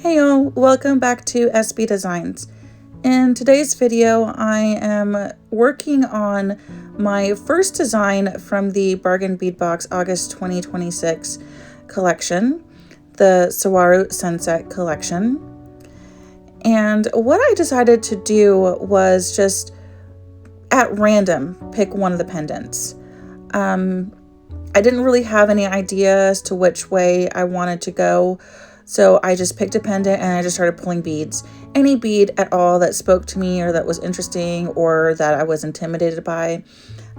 Hey y'all, welcome back to SB Designs. In today's video, I am working on my first design from the Bargain Bead Box August 2026 collection, the Saguaro Sunset collection. And what I decided to do was just at random pick one of the pendants. I didn't really have any idea as to which way I wanted to go. So I just picked a pendant and I just started pulling beads. Any bead at all that spoke to me or that was interesting or that I was intimidated by.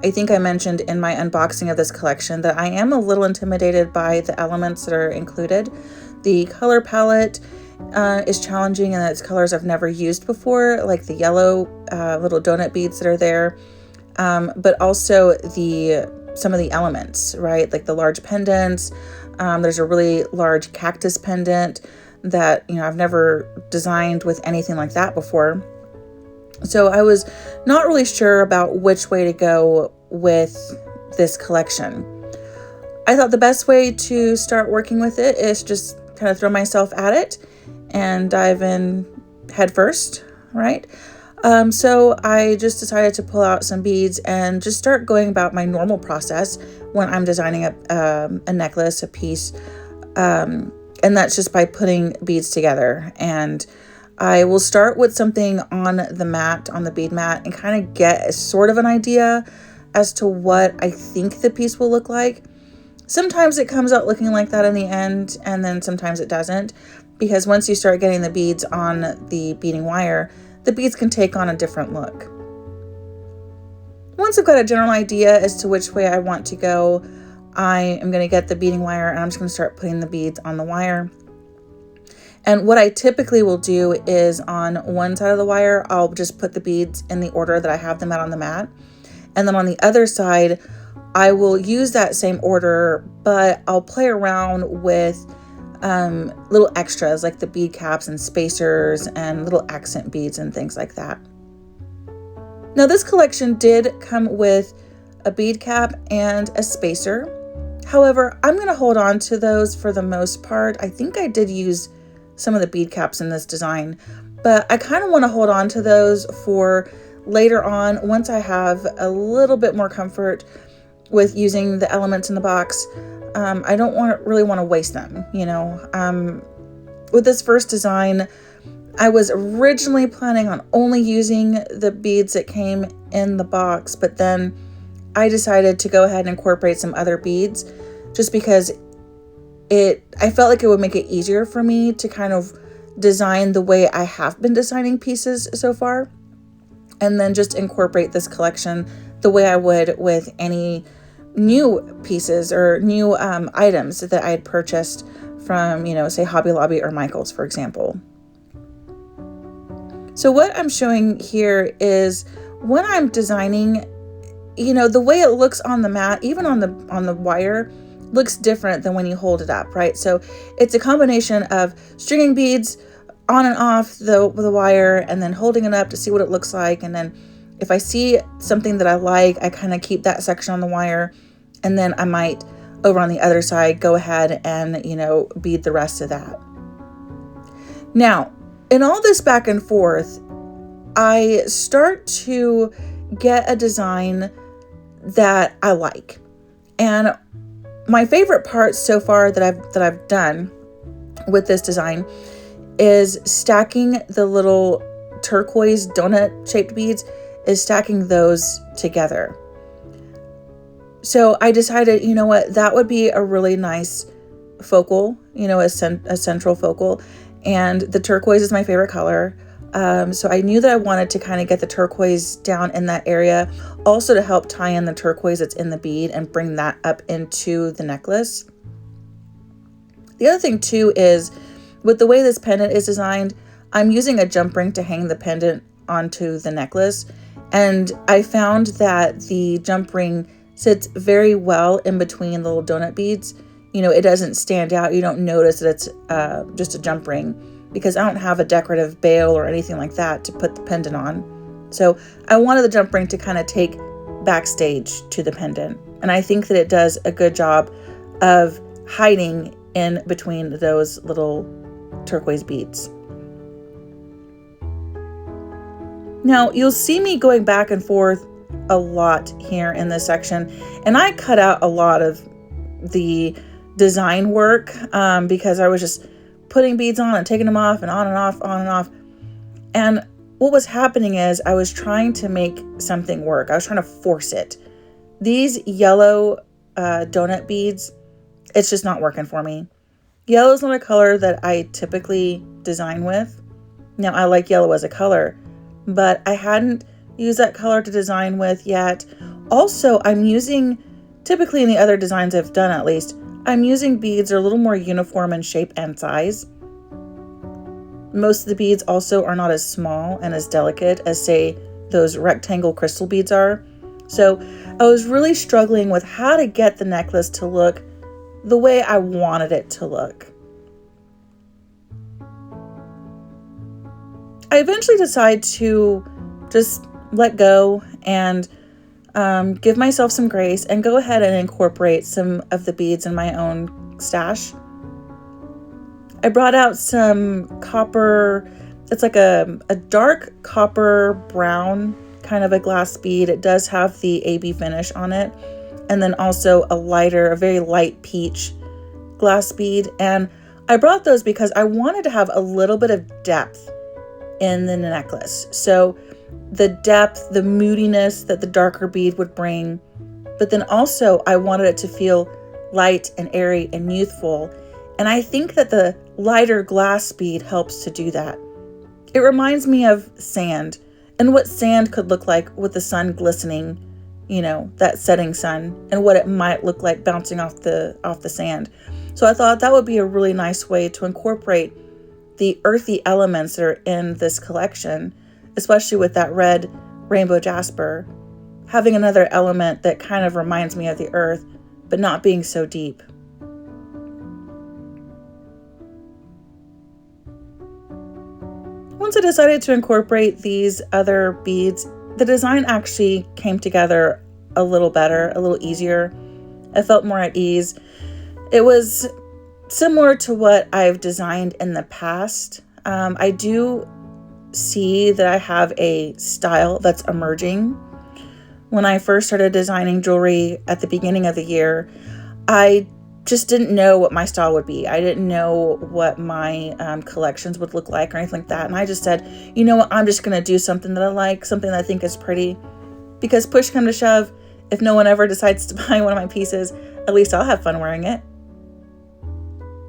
I think I mentioned in my unboxing of this collection that I am a little intimidated by the elements that are included. The color palette is challenging and it's colors I've never used before, like the yellow little donut beads that are there, but also some of the elements, right? Like the large pendants. There's a really large cactus pendant that, I've never designed with anything like that before. So I was not really sure about which way to go with this collection. I thought the best way to start working with it is just kind of throw myself at it and dive in head first, right? So I just decided to pull out some beads and just start going about my normal process when I'm designing a necklace, a piece, and that's just by putting beads together. And I will start with something on the mat, on the bead mat, and kind of get sort of an idea as to what I think the piece will look like. Sometimes it comes out looking like that in the end, and then sometimes it doesn't, because once you start getting the beads on the beading wire, the beads can take on a different look. Once I've got a general idea as to which way I want to go, I am going to get the beading wire and I'm just going to start putting the beads on the wire. And what I typically will do is on one side of the wire, I'll just put the beads in the order that I have them out on the mat. And then on the other side, I will use that same order, but I'll play around with little extras like the bead caps and spacers and little accent beads and things like that. Now this collection did come with a bead cap and a spacer. However, I'm going to hold on to those for the most part. I think I did use some of the bead caps in this design, but I kind of want to hold on to those for later on once I have a little bit more comfort with using the elements in the box. I don't really want to waste them, With this first design, I was originally planning on only using the beads that came in the box, but then I decided to go ahead and incorporate some other beads just because I felt like it would make it easier for me to kind of design the way I have been designing pieces so far, and then just incorporate this collection the way I would with any new pieces or new items that I had purchased from, say Hobby Lobby or Michael's, for example. So what I'm showing here is when I'm designing, the way it looks on the mat, even on the wire, looks different than when you hold it up, right? So it's a combination of stringing beads on and off the wire and then holding it up to see what it looks like. And then if I see something that I like, I kind of keep that section on the wire. And then I might, over on the other side, go ahead and, bead the rest of that. Now, in all this back and forth, I start to get a design that I like. And my favorite part so far that I've done with this design is stacking the little turquoise donut shaped beads, is stacking those together. So I decided, that would be a really nice focal, a central focal. And the turquoise is my favorite color. So I knew that I wanted to kind of get the turquoise down in that area, also to help tie in the turquoise that's in the bead and bring that up into the necklace. The other thing too is with the way this pendant is designed, I'm using a jump ring to hang the pendant onto the necklace. And I found that the jump ring sits very well in between the little donut beads. It doesn't stand out. You don't notice that it's just a jump ring because I don't have a decorative bail or anything like that to put the pendant on. So I wanted the jump ring to kind of take backstage to the pendant. And I think that it does a good job of hiding in between those little turquoise beads. Now, you'll see me going back and forth a lot here in this section, and I cut out a lot of the design work because I was just putting beads on and taking them off and on and off, on and off. And what was happening is I was trying to make something work. I was trying to force it. These yellow donut beads, it's just not working for me. Yellow is not a color that I typically design with. Now, I like yellow as a color, but I hadn't used that color to design with yet. Also, I'm using, typically in the other designs I've done at least, I'm using beads that are a little more uniform in shape and size. Most of the beads also are not as small and as delicate as, say, those rectangle crystal beads are. So I was really struggling with how to get the necklace to look the way I wanted it to look. I eventually decided to just let go and give myself some grace and go ahead and incorporate some of the beads in my own stash. I brought out some copper. It's like a dark copper brown kind of a glass bead. It does have the AB finish on it. And then also a very light peach glass bead. And I brought those because I wanted to have a little bit of depth in the necklace. So the depth, the moodiness that the darker bead would bring, but then also I wanted it to feel light and airy and youthful. And I think that the lighter glass bead helps to do that. It reminds me of sand and what sand could look like with the sun glistening, that setting sun, and what it might look like bouncing off the sand. So I thought that would be a really nice way to incorporate the earthy elements that are in this collection, especially with that red rainbow jasper, having another element that kind of reminds me of the earth, but not being so deep. Once I decided to incorporate these other beads, the design actually came together a little better, a little easier. I felt more at ease. It was similar to what I've designed in the past. I do see that I have a style that's emerging. When I first started designing jewelry at the beginning of the year, I just didn't know what my style would be. I didn't know what my collections would look like or anything like that. And I just said, you know what, I'm just going to do something that I like, something that I think is pretty. Because push come to shove, if no one ever decides to buy one of my pieces, at least I'll have fun wearing it.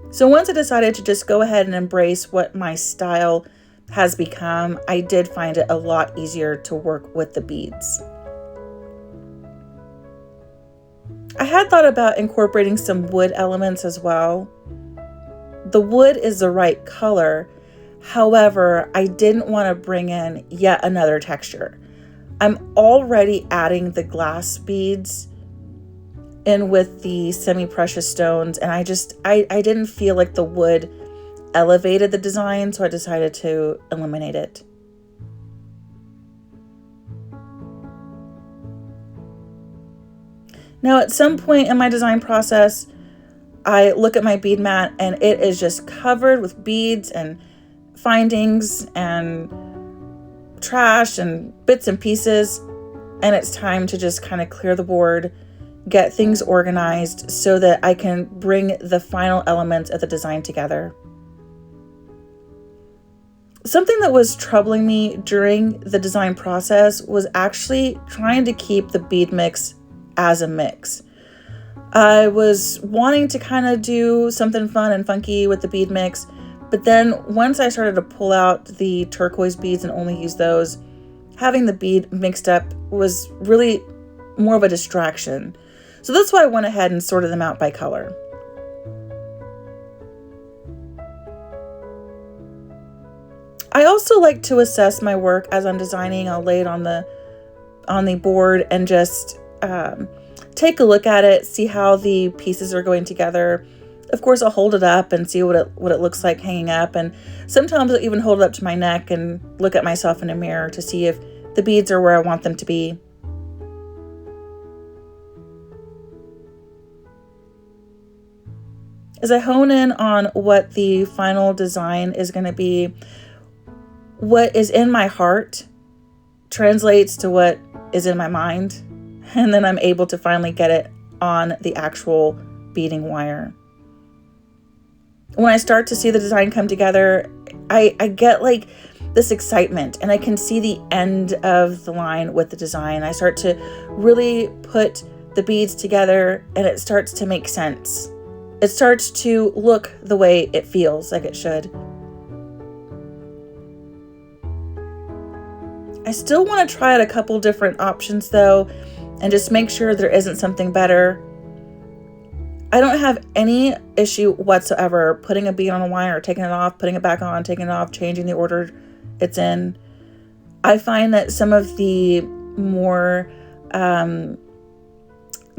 So once I decided to just go ahead and embrace what my style has become, I did find it a lot easier to work with the beads. I had thought about incorporating some wood elements as well. The wood is the right color. However, I didn't want to bring in yet another texture. I'm already adding the glass beads in with the semi-precious stones, and I didn't feel like the wood elevated the design, so I decided to eliminate it. Now, at some point in my design process, I look at my bead mat and it is just covered with beads and findings and trash and bits and pieces. And it's time to just kind of clear the board, get things organized so that I can bring the final elements of the design together. Something that was troubling me during the design process was actually trying to keep the bead mix as a mix. I was wanting to kind of do something fun and funky with the bead mix, but then once I started to pull out the turquoise beads and only use those, having the bead mixed up was really more of a distraction. So that's why I went ahead and sorted them out by color. I also like to assess my work as I'm designing. I'll lay it on the board and just take a look at it, see how the pieces are going together. Of course, I'll hold it up and see what it looks like hanging up. And sometimes I'll even hold it up to my neck and look at myself in a mirror to see if the beads are where I want them to be. As I hone in on what the final design is going to be, what is in my heart translates to what is in my mind, and then I'm able to finally get it on the actual beading wire. When I start to see the design come together, I get like this excitement, and I can see the end of the line with the design. I start to really put the beads together, and it starts to make sense. It starts to look the way it feels like it should. I still want to try out a couple different options though, and just make sure there isn't something better. I don't have any issue whatsoever putting a bead on a wire, taking it off, putting it back on, taking it off, changing the order it's in. I find that some of the more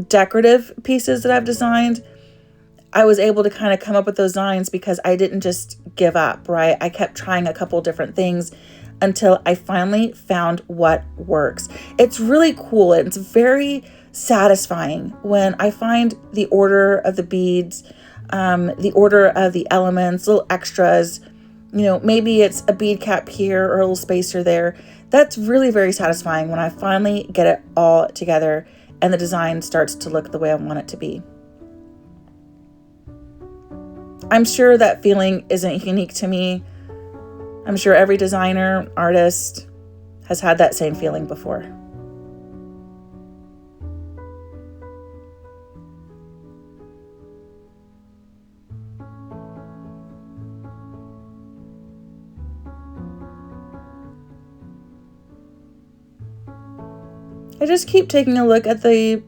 decorative pieces that I've designed, I was able to kind of come up with those designs because I didn't just give up, right? I kept trying a couple different things until I finally found what works. It's really cool. It's very satisfying when I find the order of the beads, the order of the elements, little extras. You know, maybe it's a bead cap here or a little spacer there. That's really very satisfying when I finally get it all together and the design starts to look the way I want it to be. I'm sure that feeling isn't unique to me. I'm sure every designer, artist has had that same feeling before. I just keep taking a look at the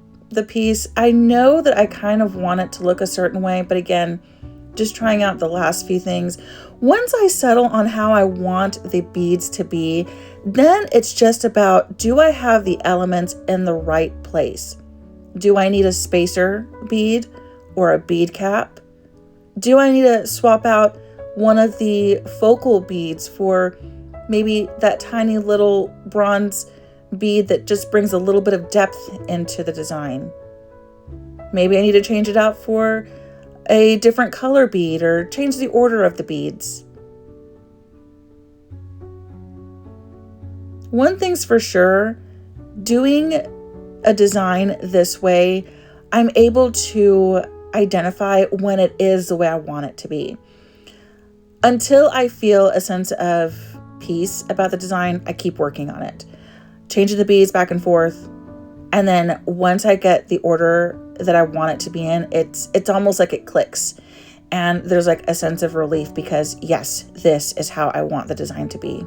piece. I know that I kind of want it to look a certain way, but again, just trying out the last few things. Once I settle on how I want the beads to be, then it's just about, do I have the elements in the right place? Do I need a spacer bead or a bead cap? Do I need to swap out one of the focal beads for maybe that tiny little bronze bead that just brings a little bit of depth into the design? Maybe I need to change it out for a different color bead or change the order of the beads. One thing's for sure, doing a design this way, I'm able to identify when it is the way I want it to be. Until I feel a sense of peace about the design, I keep working on it, changing the beads back and forth. And then once I get the order that I want it to be in, it's almost like it clicks. And there's like a sense of relief because yes, this is how I want the design to be.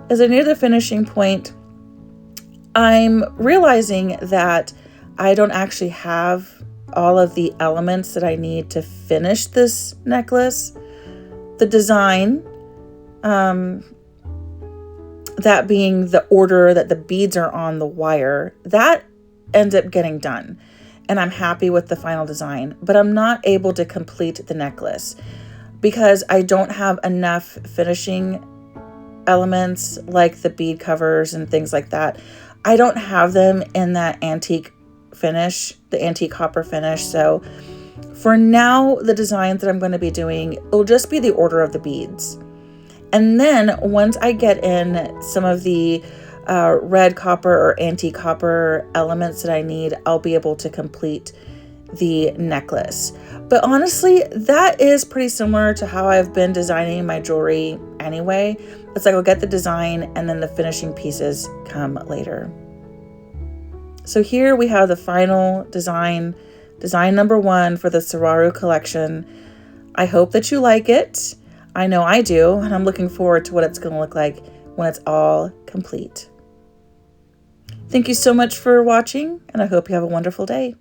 As I near the finishing point, I'm realizing that I don't actually have all of the elements that I need to finish this necklace. The design, that being the order that the beads are on the wire, that ends up getting done. And I'm happy with the final design, but I'm not able to complete the necklace because I don't have enough finishing elements like the bead covers and things like that. I don't have them in that antique finish, the antique copper finish. So for now, the designs that I'm going to be doing, it'll just be the order of the beads. And then once I get in some of the red copper or antique copper elements that I need, I'll be able to complete the necklace. But honestly, that is pretty similar to how I've been designing my jewelry anyway. It's like I'll get the design and then the finishing pieces come later. So here we have the final design number 1 for the Saguaro collection. I hope that you like it. I know I do, and I'm looking forward to what it's going to look like when it's all complete. Thank you so much for watching, and I hope you have a wonderful day.